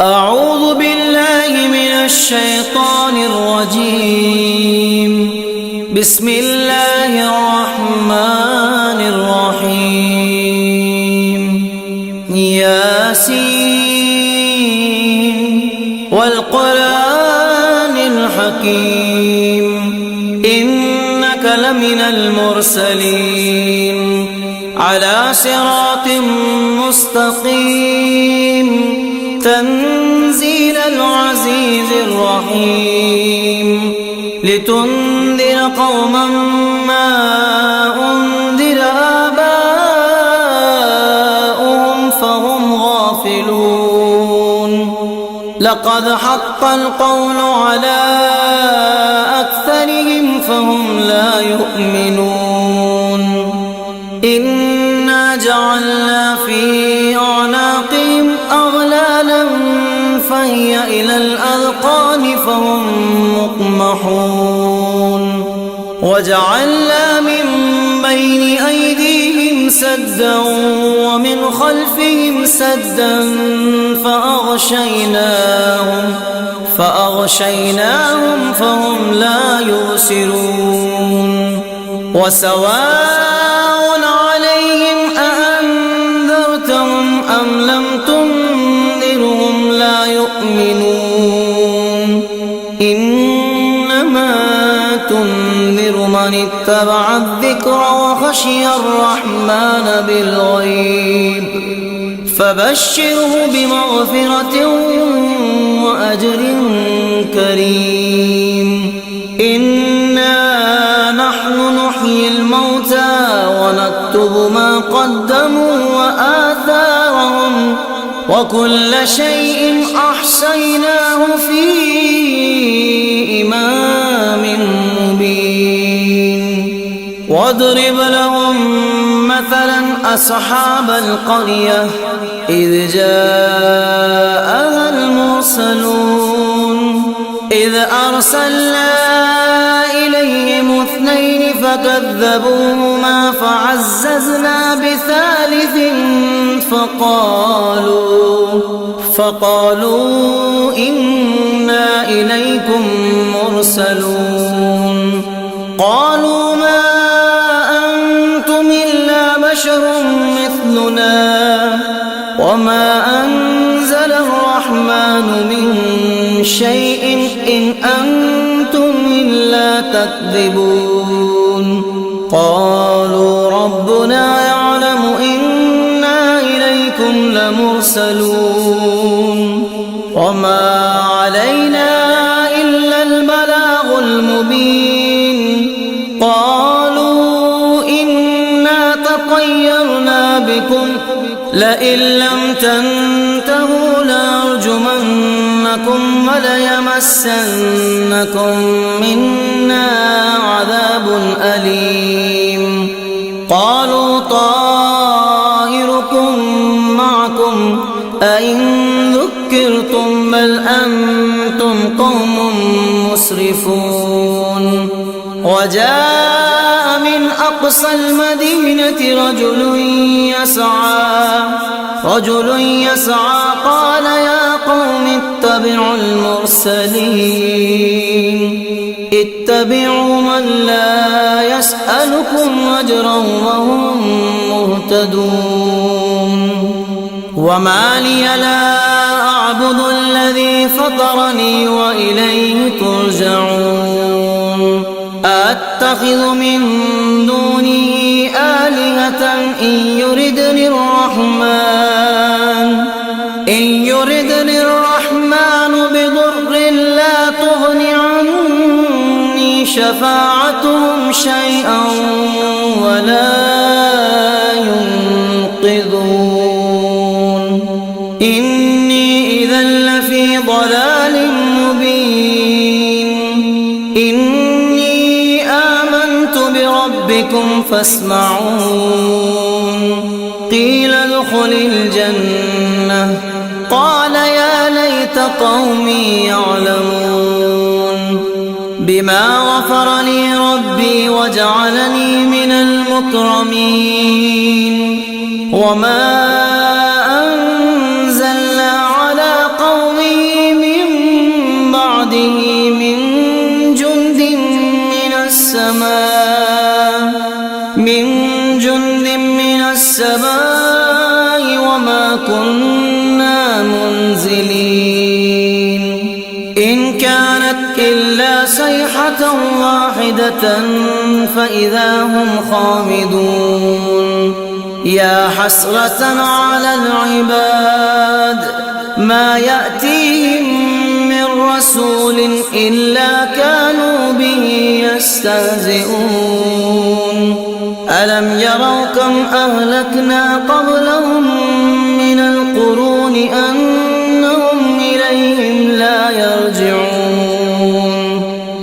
أعوذ بالله من الشيطان الرجيم. بسم الله الرحمن الرحيم. ياسين والقرآن الحكيم إنك لمن المرسلين على صراط مستقيم تنزيل العزيز الرحيم لتنذر قوما ما أنذر آباؤهم فهم غافلون. لقد حق القول على أكثرهم فهم لا يؤمنون. إنا جعلنا في أعناقهم أغلالا فهي إلى الأذقان فهم مقمحون. وجعلنا من بين أيديهم سدا ومن خلفهم سدا فأغشيناهم فهم لا يبصرون. وسواء عليهم أأنذرتهم أم لم تنذرهم لا يؤمنون. إنما تنذر من اتبع الذكر وخشي الرحمن بالغيب فبشره بمغفرة وأجر كريم. إنا نحن نحيي الموتى ونكتب ما قدموا وآثارهم وكل شيء أحصيناه في إمام مبين. واضرب لهم مثلا أصحاب القرية إذ جاءها المرسلون إذ أرسلنا إليهم 2 فكذبوهما فعززنا بثالث فقالوا إنا إليكم مرسلون. قالوا ما أنتم إلا بشر مثلنا وما أنزل الرحمن من شيء إن أنتم إلا تكذبون. قالوا ربنا يعلم إنا إليكم لمرسلون وما علينا إلا البلاغ المبين. قالوا إنا تطيرنا بكم لئن لم تنتهوا لأرجمنكم وليمسنكم منا عذاب أليم. قالوا طائركم معكم أئن ذكرتم بل أنتم قوم مسرفون. وجاء من أقصى المدينة رجل يسعى قال يا قوم اتبعوا المرسلين اتبعوا من لا يسألكم أجرا وهم مهتدون. وما لي لا أعبد الذي فطرني وإليه ترجعون. أتخذ من دونه آلهة إن يردني الرحمن بضر لا تغن عني شفاعتهم شيئا ولا ينقذون. إني إذا لفي ضلال مبين. إني آمنت بربكم فاسمعون. قيل ادخل الجنة قال يا ليت قومي يعلمون. بما غفر لي ربي وجعلني من المكرمين. وما أنزلنا على قوم إن كانت إلا صيحة واحدة فإذا هم خامدون يا حسرة على العباد ما يأتيهم من رسول إلا كانوا به يستهزئون ألم يروا كم أهلكنا قبلهم من القرون أنهم إليهم لا يرجعون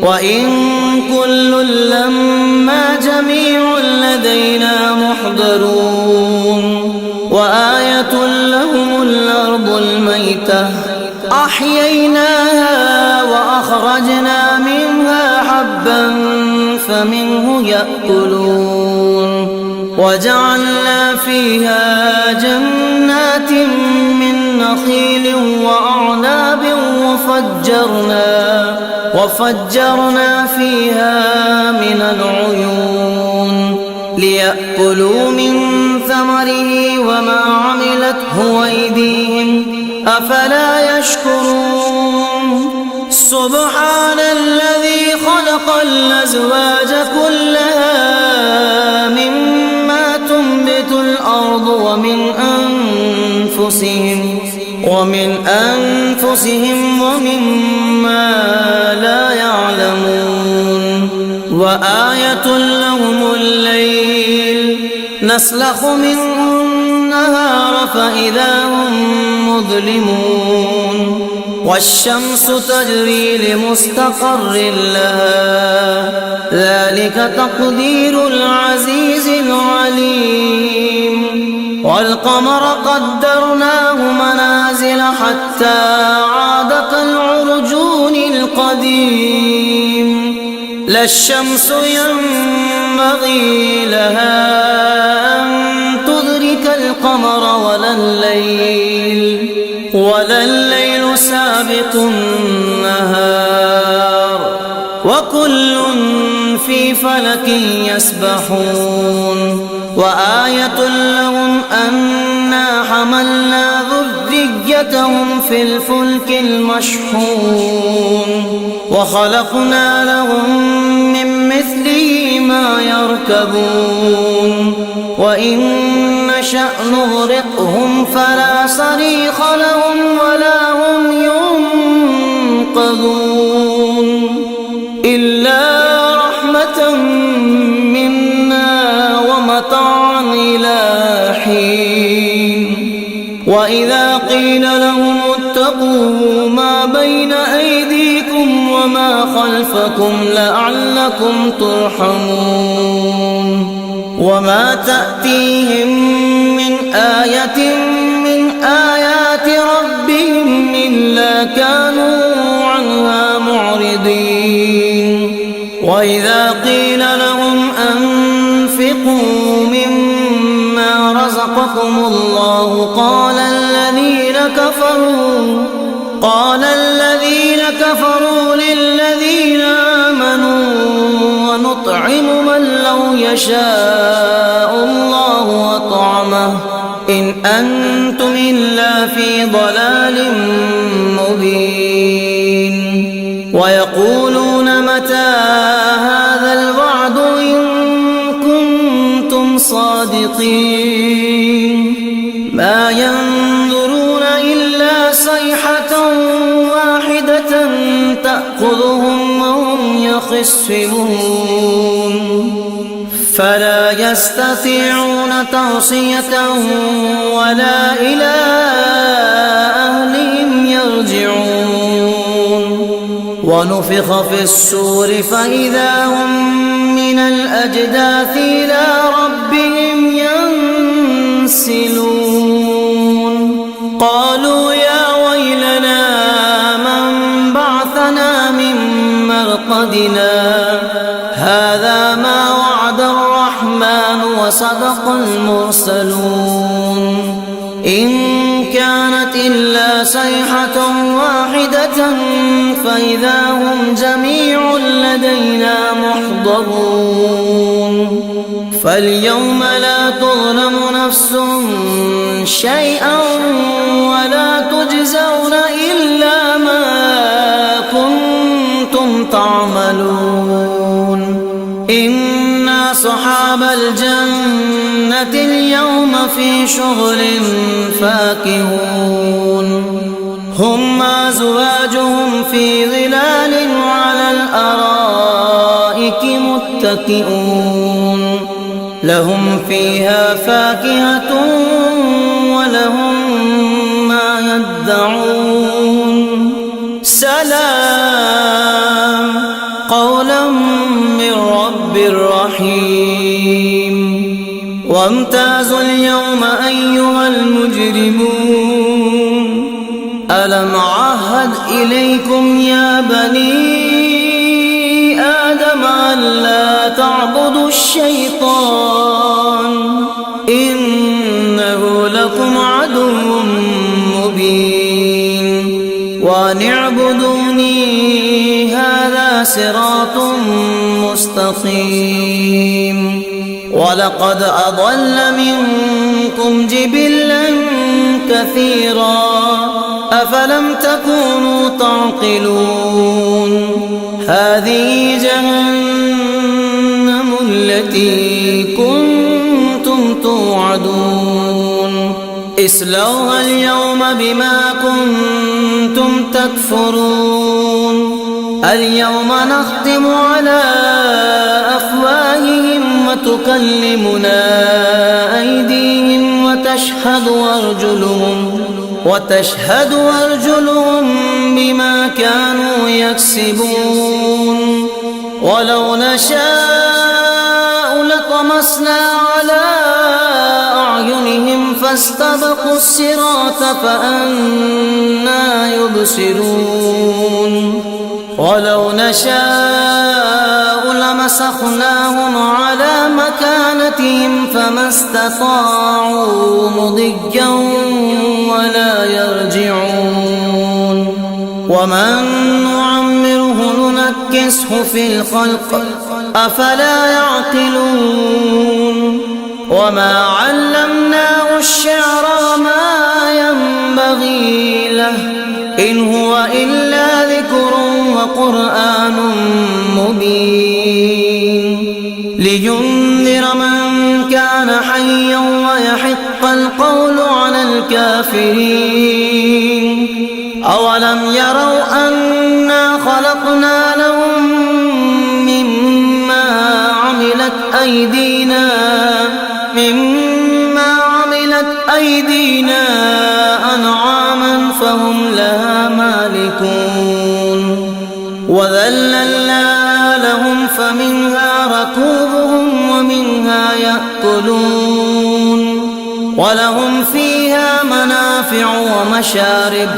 وإن كل لما جميع لدينا محضرون وآية لهم الأرض الميتة أحييناها وأخرجنا منها حبا فمنه يأكلون وجعلنا فيها جنات من نخيل وأعناب وفجرنا فيها من العيون ليأكلوا من ثمره وما عملته أيديهم أفلا يشكرون سبحان الذي خلق الأزواج كلها مما تنبت الأرض ومن أنفسهم ومما لا يعلمون وآية لهم الليل نسلخ منه النهار فإذا هم مظلمون والشمس تجري لمستقر لها ذلك تقدير العزيز العليم والقمر قدرناه منازل حتى عاد كالعرجون القديم لا الشمس ينبغي لها أن تدرك القمر ولا الليل سابق النهار وكل في فلك يسبحون وآية لهم أنا حملنا ذريتهم في الفلك المشحون وخلقنا لهم من مثله ما يركبون وإن نشأ نغرقهم فلا صريخ لهم ولا هم ينقذون إلا رحمة منا ومتاعا إلى حين وإذا قيل لهم اتقوا ما بين أيديكم وما خلفكم لعلكم ترحمون وما تأتيهم من آية من آيات ربهم إلا كانوا عنها معرضين وإذا قيل لهم أنفقوا مما رزقكم الله قال الذين كفروا للذين آمنوا ونطعم من لو يشاء الله أطعمه إن أنتم إلا في ضلال مبين ويقولون متى هذا الوعد إن كنتم صادقين ما ينظرون إلا صيحة واحدة تأخذهم وهم يخصمون فلا يستطيعون توصية ولا إلى أهلهم يرجعون ونفخ في الصور فإذا هم من الأجداث إلى ربهم ينسلون قالوا يا ويلنا من بعثنا من مرقدنا هذا ما وعد الرحمن وصدق المرسلون إن كانت إلا صيحة واحدة فإذا هم جميع لدينا محضرون فاليوم لا تظلم نفس شيئا ولا تجزون إلا ما تعملون إن أصحاب الجنة اليوم في شغل فاكهون هم أزواجهم في ظلال على الأرائك متكئون لهم فيها فاكهة ولهم ما يدعون سلام قولا من رب رحيم وامتازوا اليوم أيها المجرمون ألم أعهد إليكم يا بني آدم ألا تعبدوا الشيطان إنه لكم عدو مبين وأن اعبدوني هذا صراط مستقيم ولقد أضل منكم جبلا كثيرا أفلم تكونوا تعقلون هذه جهنم التي كنتم توعدون اصلوها اليوم بما كنتم تكفرون اليوم نختم على أفواههم وتكلمنا أيديهم وتشهد أرجلهم بما كانوا يكسبون ولو نشاء لطمسنا على أعينهم فاستبقوا الصراط فأنى يبصرون ولو نشاء لمسخناهم على مكانتهم فما استطاعوا مضيا ولا يرجعون ومن نعمره ننكسه في الخلق أفلا يعقلون وما علمناه الشعر وما ينبغي له إن هو إلا ذكر وقرآن مبين لينذر من كان حيا ويحق القول على الكافرين أولم يروا أنا خلقنا لهم مما عملت أيدينا أنعاما فهم لها مالكون وذللنا لهم فمنها ركوبهم ومنها يأكلون ولهم فيها منافع ومشارب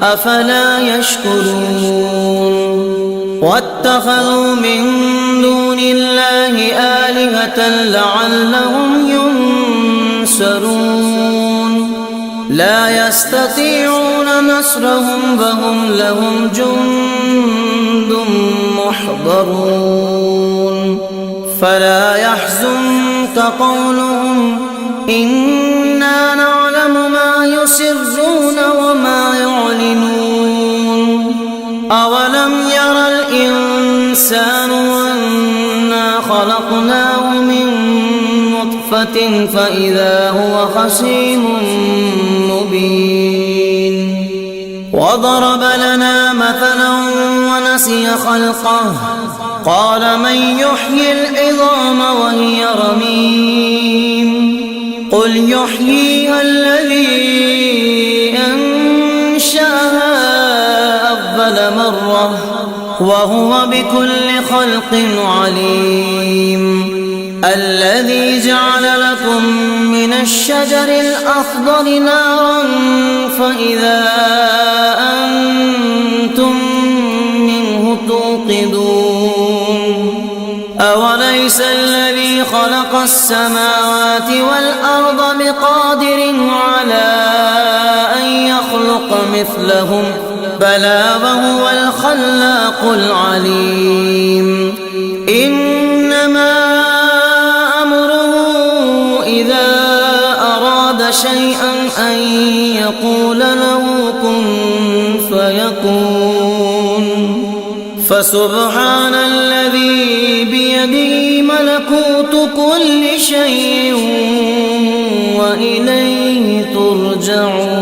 أفلا يشكرون واتخذوا من دون الله آلهة لعلهم ينصرون لا يستطيعون نصرهم فهم لهم جند محضرون فلا يحزنك قولهم إنا نعلم ما يسرون وما يعلنون أولم ير الإنسان أنا خلقناه من نطفة فإذا هو خصيم مبين وضرب لنا مثلا ونسي خلقه قال من يحيي العظام وهي رميم قل يحييها الذي أنشأها أول مرة وهو بكل خلق عليم الذي جعل لكم من الشجر الأخضر نارا فإذا أنتم منه توقدون أوليس الذي خلق السماوات والأرض بقادر على أن يخلق مثلهم بلى وهو الخلاق العليم إنما أمره إذا أراد شيئا أن يقول له كن فيكون فسبحان الذي بيده ملكوت كل شيء وإليه ترجعون.